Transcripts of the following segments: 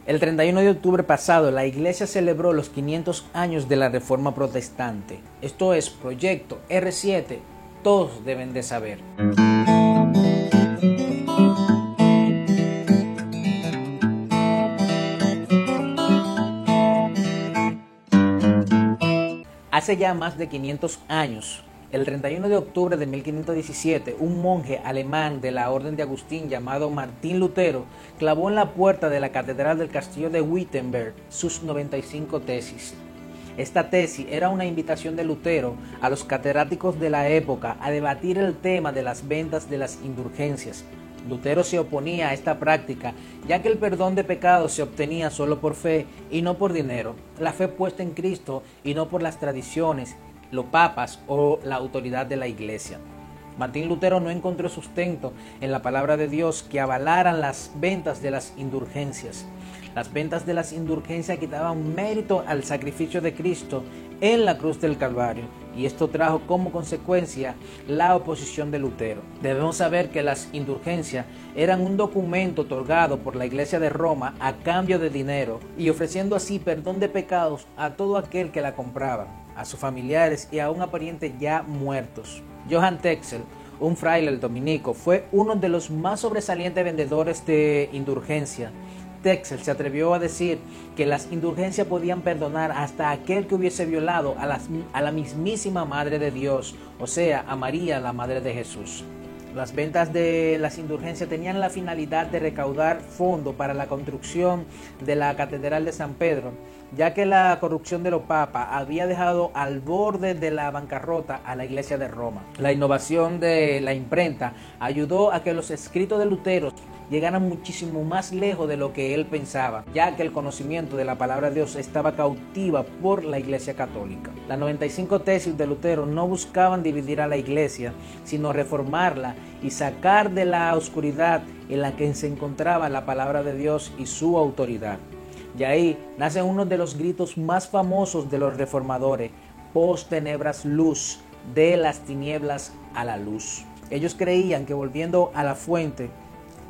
El 31 de octubre pasado, la Iglesia celebró los 500 años de la Reforma Protestante. Esto es Proyecto R7, todos deben de saber. Hace ya más de 500 años, el 31 de octubre de 1517, un monje alemán de la Orden de Agustín llamado Martín Lutero clavó en la puerta de la Catedral del Castillo de Wittenberg sus 95 tesis. Esta tesis era una invitación de Lutero a los catedráticos de la época a debatir el tema de las ventas de las indulgencias. Lutero se oponía a esta práctica, ya que el perdón de pecados se obtenía solo por fe y no por dinero, la fe puesta en Cristo y no por las tradiciones, los papas o la autoridad de la Iglesia. Martín Lutero no encontró sustento en la palabra de Dios que avalaran las ventas de las indulgencias. Las ventas de las indulgencias quitaban mérito al sacrificio de Cristo en la cruz del Calvario, y esto trajo como consecuencia la oposición de Lutero. Debemos saber que las indulgencias eran un documento otorgado por la Iglesia de Roma a cambio de dinero y ofreciendo así perdón de pecados a todo aquel que la compraba, a sus familiares y a un parientes ya muertos. Johann Tetzel, un fraile dominico, fue uno de los más sobresalientes vendedores de indulgencia. Tetzel se atrevió a decir que las indulgencias podían perdonar hasta aquel que hubiese violado a la mismísima Madre de Dios, o sea, a María, la Madre de Jesús. Las ventas de las indulgencias tenían la finalidad de recaudar fondos para la construcción de la Catedral de San Pedro, ya que la corrupción de los papas había dejado al borde de la bancarrota a la Iglesia de Roma. La innovación de la imprenta ayudó a que los escritos de Lutero llegaran muchísimo más lejos de lo que él pensaba, ya que el conocimiento de la palabra de Dios estaba cautiva por la Iglesia católica. Las 95 tesis de Lutero no buscaban dividir a la Iglesia, sino reformarla y sacar de la oscuridad en la que se encontraba la palabra de Dios y su autoridad. Y ahí nace uno de los gritos más famosos de los reformadores: post tenebras luz, de las tinieblas a la luz. Ellos creían que volviendo a la fuente,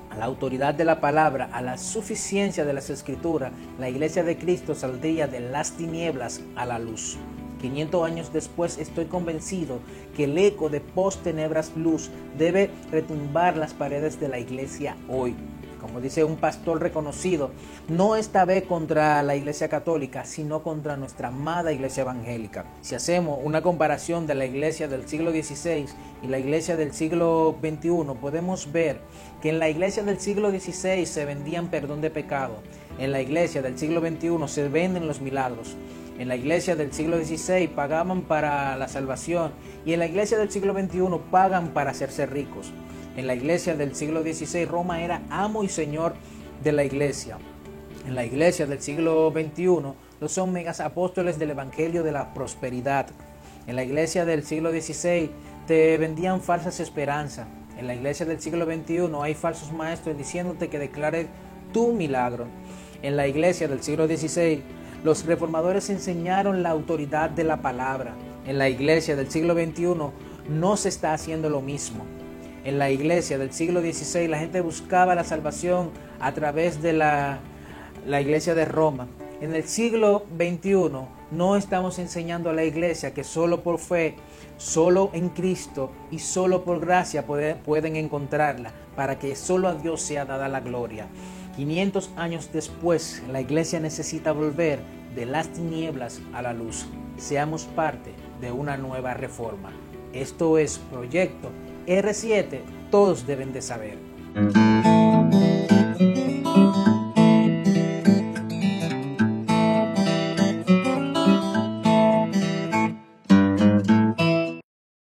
a la autoridad de la palabra, a la suficiencia de las escrituras, la Iglesia de Cristo saldría de las tinieblas a la luz. 500 años después estoy convencido que el eco de post tenebras luz debe retumbar las paredes de la Iglesia hoy. Como dice un pastor reconocido, no esta vez contra la Iglesia católica, sino contra nuestra amada Iglesia evangélica. Si hacemos una comparación de la Iglesia del siglo XVI y la Iglesia del siglo XXI, podemos ver que en la Iglesia del siglo XVI se vendían perdón de pecado, en la Iglesia del siglo XXI se venden los milagros, en la Iglesia del siglo XVI pagaban para la salvación y en la Iglesia del siglo XXI pagan para hacerse ricos. En la Iglesia del siglo XVI, Roma era amo y señor de la Iglesia. En la Iglesia del siglo XXI, los son megas apóstoles del Evangelio de la prosperidad. En la Iglesia del siglo XVI, te vendían falsas esperanzas. En la Iglesia del siglo XXI, hay falsos maestros diciéndote que declares tu milagro. En la Iglesia del siglo XVI, los reformadores enseñaron la autoridad de la palabra. En la Iglesia del siglo XXI, no se está haciendo lo mismo. En la Iglesia del siglo XVI la gente buscaba la salvación a través de la Iglesia de Roma. En el siglo XXI no estamos enseñando a la Iglesia que solo por fe, solo en Cristo y solo por gracia pueden encontrarla, para que solo a Dios sea dada la gloria. 500 años después, la Iglesia necesita volver de las tinieblas a la luz. Seamos parte de una nueva reforma. Esto es Proyecto R7, todos deben de saber.